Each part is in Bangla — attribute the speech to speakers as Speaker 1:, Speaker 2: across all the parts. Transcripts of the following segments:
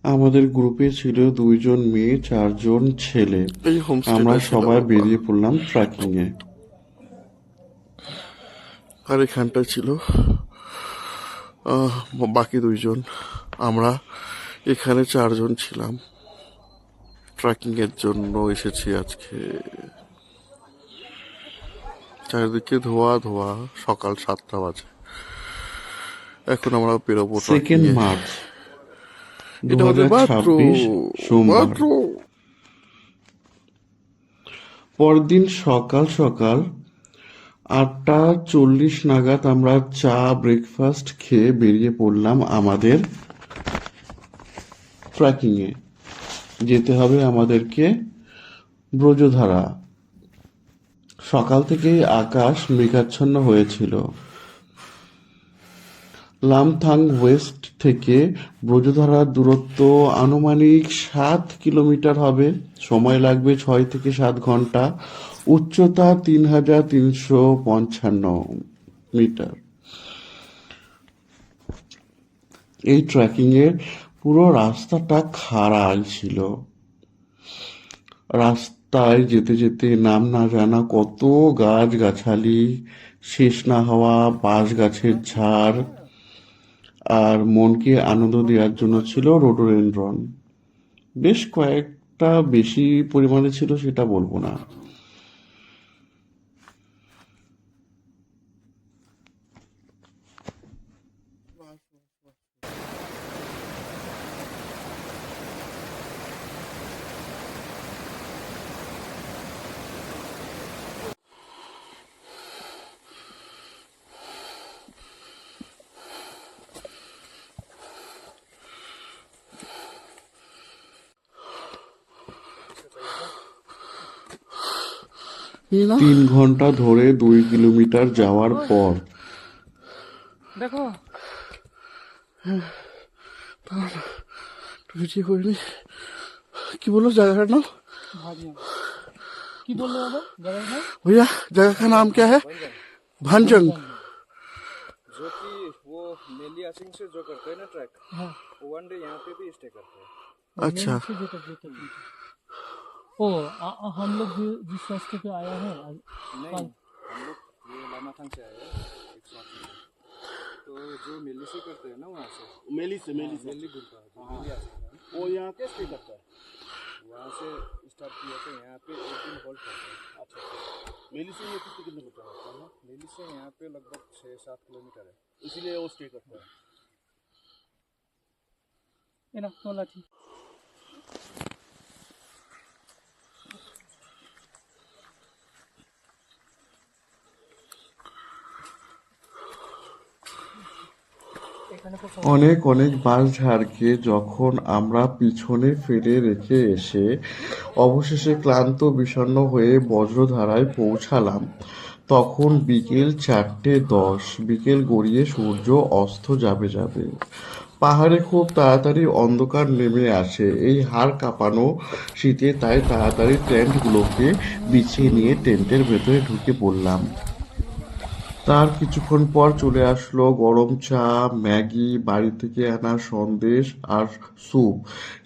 Speaker 1: আমাদের গ্রুপে ছিল 2 জন মেয়ে 4 জন ছেলে।
Speaker 2: এই
Speaker 1: আমরা
Speaker 2: হোমস্টেটা ছিল
Speaker 1: সবাই
Speaker 2: বাবা।
Speaker 1: বেরিয়ে পড়লাম ট্রেকিংয়ে।
Speaker 2: আর এখানটায় ছিল আহ, বাকি 2 জন। আমরা এখানে 4 জন ছিলাম। ট্রেকিং এর জন্য এসেছি আজকে। চারিদিকে ধোয়া ধোয়া। সকাল 7টা বাজে। এখন আমরা বেরোবো ট্রেকিং
Speaker 1: 2
Speaker 2: এ।
Speaker 1: মার্চ
Speaker 2: এটা আমাদের
Speaker 1: 2026
Speaker 2: বাথরুম।
Speaker 1: সোমবার।
Speaker 2: বাথরুম।
Speaker 1: পরদিন সকাল সকাল 8টা 40 নাগাদ আমরা চা ব্রেকফাস্ট খেয়ে বেরিয়ে পড়লাম আমাদের ট্রেকিংয়ে। যেতে হবে আমাদেরকে ব্রজধারা। সকাল থেকেই আকাশ মেঘাচ্ছন্ন হয়েছিল। লামথাং ওয়েস্ট থেকে ব্রজধারার দূরত্ব আনুমানিক 7 কিলোমিটার হবে। সময় লাগবে 6 থেকে 7 ঘন্টা। উচ্চতা 3355 মিটার। এই ট্রেকিংয়ের পুরো রাস্তাটা খাড়াই ছিল। রাস্তায় যেতে যেতে নাম না জানা কত গাছগাছালি, শেষ না হওয়া বাঁশ গাছের ঝাড়, আর মনকে আনন্দ দেওয়ার জন্য ছিল রোডোডেনড্রন। বেশ কয়েকটা, বেশি পরিমাণে ছিল সেটা বলবো না।
Speaker 2: এই না
Speaker 1: 3 ঘন্টা ধরে 2 কিলোমিটার যাওয়ার পর
Speaker 3: দেখো
Speaker 2: ভিডিও করিনি। কি বললো জায়গাটার नाम?
Speaker 3: भाजिया की बोल रहे हो अब जगह है
Speaker 2: भैया जगह का नाम क्या है? भांजंग।
Speaker 4: जो कि वो मेली आसिंग से जो करते हैं ना ट्रैक,
Speaker 3: हाँ
Speaker 4: वो वन डे यहाँ पे भी स्टे करते हैं।
Speaker 2: अच्छा।
Speaker 3: मेन से जो करते थे। ओ हम लोग जिस रास्ते पे आया है
Speaker 4: नहीं, हम लोग ये लामाथांग से आए हैं एक साथ में। तो जो मेली से करते हैं ना वहाँ से
Speaker 2: मेली से
Speaker 4: मेली गुड़ का मेली आसिंग का,
Speaker 2: वो यहाँ के स्टे करता है।
Speaker 4: वहाँ से स्टार्ट किया तो यहाँ पे एक दिन होल्ड करते हैं। अच्छा,
Speaker 2: मेली से ये कितने किलोमीटर है?
Speaker 4: मेली से यहाँ पे लगभग 6-7 किलोमीटर है।
Speaker 2: इसीलिए वो स्टे करता है।
Speaker 3: ये ना तो लाठी
Speaker 1: অনেক অনেক বাঁশঝাড়কে যখন আমরা পিছনে ফেলে রেখে এসে অবশেষে ক্লান্ত বিষণ্ণ হয়ে বজ্রধারায় পৌঁছালাম, তখন বিকেল 4:10। বিকেল গড়িয়ে সূর্য অস্ত যাবে যাবে। পাহাড়ে খুব তাড়াতাড়ি অন্ধকার নেমে আসে এই হাড় কাঁপানো শীতে। তাই তাড়াতাড়ি টেন্টগুলোকে বিছিয়ে নিয়ে টেন্টের ভেতরে ঢুকে পড়লাম। তার কিছুক্ষণ পর চলে আসলো গরম চা, ম্যাগি, বাড়ি থেকে আনা সন্দেশ আর স্যুপ।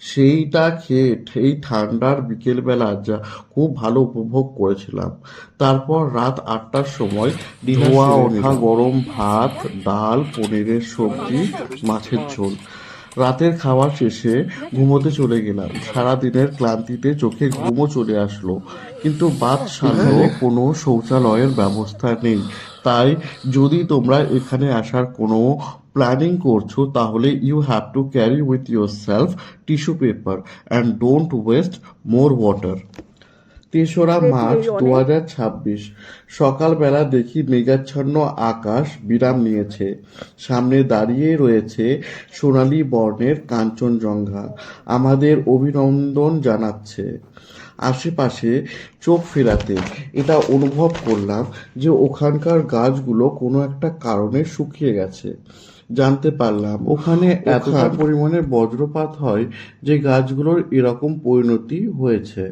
Speaker 1: সেইটা খেয়ে এই ঠান্ডার বিকেলবেলা যা খুব ভালো উপভোগ করেছিলাম। তারপর রাত 8টার সময় ধোয়া ওঠা গরম ভাত, ডাল, পনিরের সবজি, মাছের ঝোল। রাতের খাওয়া শেষে ঘুমোতে চলে গেলাম। সারাদিনের ক্লান্তিতে চোখে ঘুমও চলে আসলো, কিন্তু বাদশালে কোনো শৌচালয়ের ব্যবস্থা নেই। তাই যদি তোমরা এখানে আসার কোনো প্ল্যানিং করছো, তাহলে you have to carry with your self tissue paper and don't waste more water. 3রা মার্চ 2026 সকালবেলা দেখি মেঘাচ্ছন্ন আকাশ বিরাম নিয়েছে। সামনে দাঁড়িয়ে রয়েছে সোনালী বর্ণের কাঞ্চনজঙ্ঘা, আমাদের অভিনন্দন জানাচ্ছে। আশেপাশে চোখ ফেরাতে এটা অনুভব করলাম যে ওখানকার গাছগুলো কোনো একটা কারণে শুকিয়ে গেছে। জানতে পারলাম ওখানে এতটা পরিমাণে বজ্রপাত হয় যে গাছগুলোর এরকম পরিণতি হয়েছে।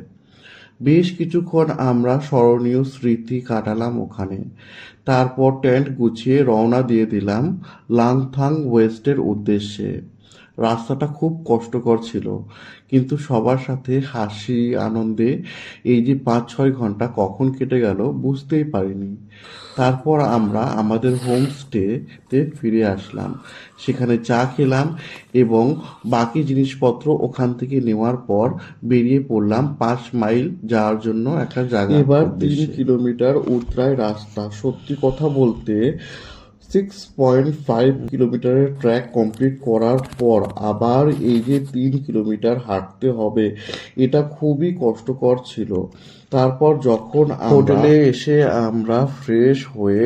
Speaker 1: বেশ কিছুক্ষণ আমরা স্মরণীয় স্মৃতি কাটালাম ওখানে। তারপর টেন্ট গুছিয়ে রওনা দিয়ে দিলাম লামথাং ওয়েস্টের উদ্দেশ্যে। রাস্তাটা খুব কষ্টকর ছিল, কিন্তু সবার সাথে হাসি আনন্দে এই যে 5-6 ঘন্টা কখন কেটে গেল বুঝতেই পারিনি। তারপর আমরা আমাদের হোমস্টেতে ফিরে আসলাম, সেখানে চা খেলাম এবং বাকি জিনিসপত্র ওখান থেকে নেওয়ার পর বেরিয়ে পড়লাম 5 মাইল যাওয়ার জন্য একটা জায়গা। এবার 3 কিলোমিটার উতরায় রাস্তা। সত্যি কথা বলতে 6.5 কিলোমিটারের ট্র্যাক কমপ্লিট করার পর আবার এই যে 3 কিলোমিটার হাঁটতে হবে, এটা খুবই কষ্টকর ছিল। তারপর যখন হোটেলে এসে আমরা ফ্রেশ হয়ে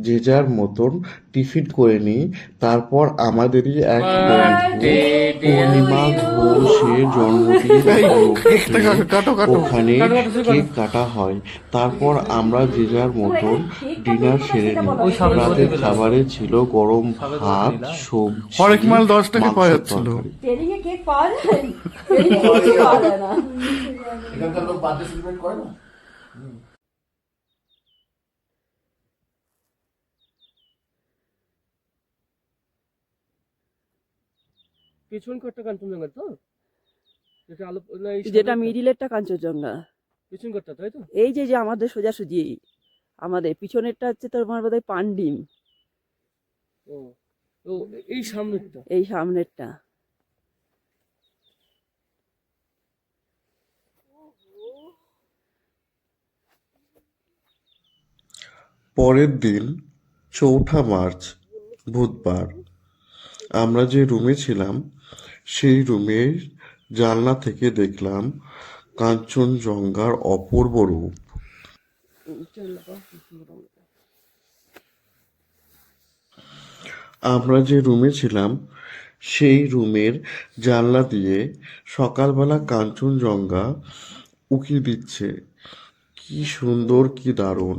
Speaker 1: যে যার মতন টিফিন করে নিই, তারপর আমাদেরই এক বন্ধু পূর্ণিমা ঘোষের জন্মদিন উপলক্ষে ওখানে কেক কাটা হয়। তারপর আমরা যে যার মতন ডিনার সেরে নিই।
Speaker 3: ওই সাবেক
Speaker 1: রাতের
Speaker 3: বলতে
Speaker 1: খাবারে ছিল গরম ভাত, সবজি,
Speaker 2: হরেক মাল 10 টাকা
Speaker 1: মাংসের
Speaker 2: পাওয়া যাচ্ছিল।
Speaker 1: তরকারি।
Speaker 5: ট্রেনিংয়ে কেক পাওয়া যায়? ট্রেনিংয়ে কিছু পাওয়া যায় না।
Speaker 4: এখানকার লোক বার্থডে সেলিব্রেট করে না।
Speaker 3: পেছন কাটটা কাঞ্চনজঙ্ঘা তো, যেটা আলো না এই
Speaker 5: যেটা
Speaker 3: সামনেরটা?
Speaker 5: মিডিলেরটা কাঞ্চনজঙ্ঘা।
Speaker 3: পেছন কাটটা তাই তো?
Speaker 5: এই যে যে আমাদের সোজাসুজি আমাদের পিছনেরটা হচ্ছে তোমার বোধহয় পান্ডিম,
Speaker 3: ও ও এই সামনেরটা।
Speaker 5: এই সামনেরটা।
Speaker 1: পরের দিন 4ঠা মার্চ, বুধবার, আমরা যে রুমে ছিলাম সেই রুমের জানলা থেকে দেখলাম কাঞ্চনজঙ্ঘার অপূর্ব রূপ। আমরা যে রুমে ছিলাম সেই রুমের জানলা দিয়ে সকালবেলা কাঞ্চনজঙ্ঘা উকি দিচ্ছে। কি সুন্দর, কি দারুণ!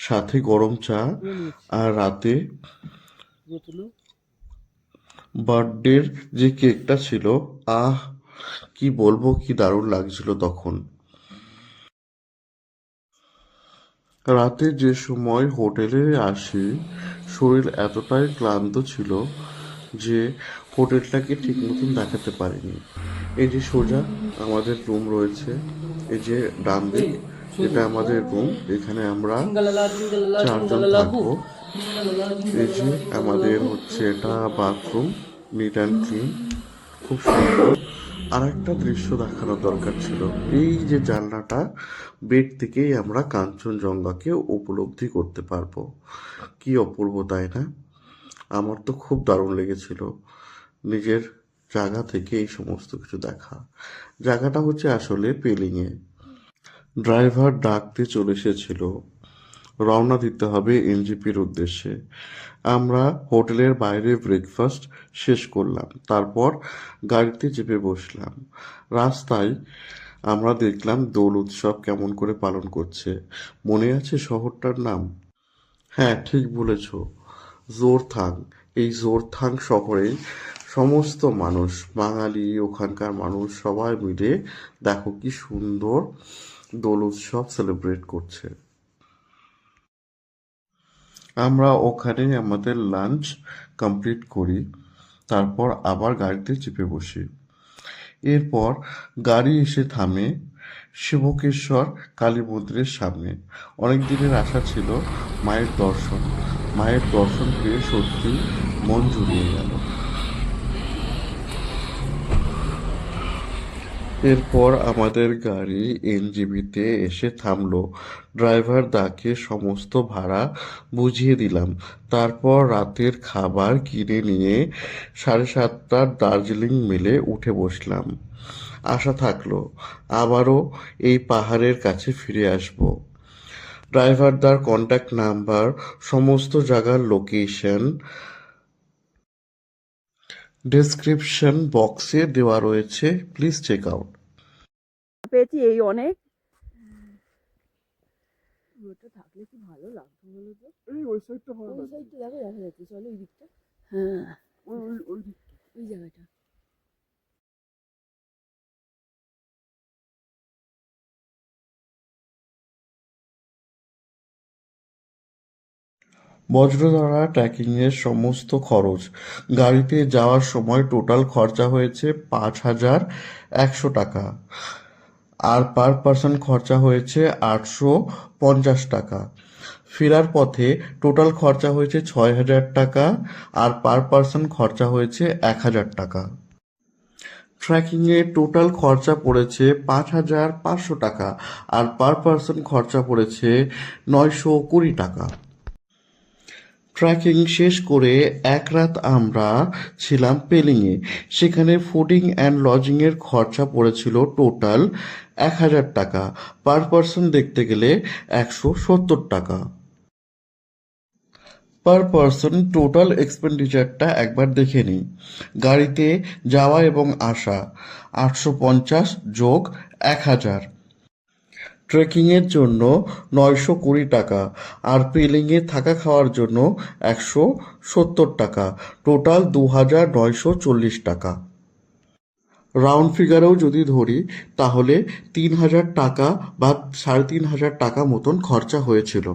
Speaker 1: সাথে গরম চা, আর রাতে
Speaker 3: তুলো
Speaker 1: বার্থডের যে কেকটা ছিল, আহ, কি বলবো, কি দারুণ লাগছিল তখন। রাতে যে সময় হোটেলে আসি, শরীর এতটাই ক্লান্ত ছিল যে হোটেলটাকে ঠিক মতন দেখাতে পারিনি। এই যে সোজা আমাদের রুম রয়েছে, এই যে ডান দিক, এটা আমাদের রুম, এখানে আমরা 4জন থাকবো। এই যে আমাদের হচ্ছে এটা বাথরুম, নিট অ্যান্ড ক্লিন, খুব সুন্দর। আর একটা দৃশ্য দেখানোর দরকার ছিল, এই যে জানলাটা, বেড থেকেই আমরা কাঞ্চনজঙ্ঘাকে উপলব্ধি করতে পারবো। কি অপূর্ব, তাই না? আমার তো খুব দারুণ লেগেছিল নিজের জায়গা থেকে এই সমস্ত কিছু দেখা। জায়গাটা হচ্ছে আসলে পেলিংয়ে। ড্রাইভার ডাকতে চলে এসেছিল, রওনা দিতে হবে এনজিপির উদ্দেশ্যে। আমরা হোটেলের বাইরে ব্রেকফাস্ট শেষ করলাম, তারপর গাড়িতে চেপে বসলাম। রাস্তায় আমরা দেখলাম দোল উৎসব কেমন করে পালন করছে। মনে আছে শহরটার নাম? হ্যাঁ, ঠিক বলেছ, জোরথাং। এই জোরথাং শহরে সমস্ত মানুষ, বাঙালি, ওখানকার মানুষ সবাই মিলে দেখো কি সুন্দর দোল উৎসব সেলিব্রেট করছে। আমরা ওখানে আমাদের লাঞ্চ কমপ্লিট করি, তারপর আবার গাড়িতে চেপে বসি। এরপর গাড়ি এসে থামে শিবকেশ্বর কালী মন্দিরের সামনে। অনেক দিনের আশা ছিল মায়ের দর্শন। মায়ের দর্শন পেয়ে সত্যি মন জুড়িয়ে গেল। এরপর আমাদের গাড়ি এনজিবিতে এসে থামলো। ড্রাইভার দাকে সমস্ত ভাড়া বুঝিয়ে দিলাম। তারপর রাতের খাবার কিনে নিয়ে 7:30টার দার্জিলিং মেলে উঠে বসলাম। আশা থাকলো আবারও এই পাহাড়ের কাছে ফিরে আসব। ড্রাইভারদার কন্ট্যাক্ট নাম্বার, সমস্ত জায়গার লোকেশন ডেসক্রিপশন বক্সে দেওয়া রয়েছে, প্লিজ চেক আউট।
Speaker 5: পেয়েছি এই অনেক। ওটা থাকলে কি ভালো লাগতো বলো তো?
Speaker 4: ওই সাইডটা ভালো
Speaker 5: ওই
Speaker 4: লাগছে।
Speaker 5: সাইডটা দেখো, দেখা যাচ্ছে, চলো ওই দিকটা। হ্যাঁ, ওই জায়গাটা।
Speaker 1: বজ্রধারা ট্রেকিংয়ের সমস্ত খরচ, গাড়িতে যাওয়ার সময় টোটাল খরচা হয়েছে 5,100 টাকা, আর পার পার্সন খরচা হয়েছে 850 টাকা। ফেরার পথে টোটাল খরচা হয়েছে 6,000 টাকা, আর পার পার্সন খরচা হয়েছে 1,000 টাকা। ট্রেকিংয়ে টোটাল খরচা পড়েছে 5,500 টাকা, আর পার পার্সন খরচা পড়েছে 920 টাকা। ট্রেকিং শেষ করে এক রাত আমরা ছিলাম পেলিংয়ে। সেখানে ফুডিং অ্যান্ড লজিংয়ের খরচা পড়েছিল টোটাল 1,000 টাকা, পার পার্সন দেখতে গেলে 170 টাকা। পার পার্সন টোটাল এক্সপেন্ডিচারটা একবার দেখে নিই। গাড়িতে যাওয়া এবং আসা 850 যোগ 1,000, ট্রেকিংয়ের জন্য 920 টাকা, আর পেলিংয়ে থাকা খাওয়ার জন্য 170 টাকা, টোটাল 2,940 টাকা। রাউন্ড ফিগারেও যদি ধরি তাহলে 3,000 টাকা বা 3,500 টাকা মতন খরচা হয়েছিল।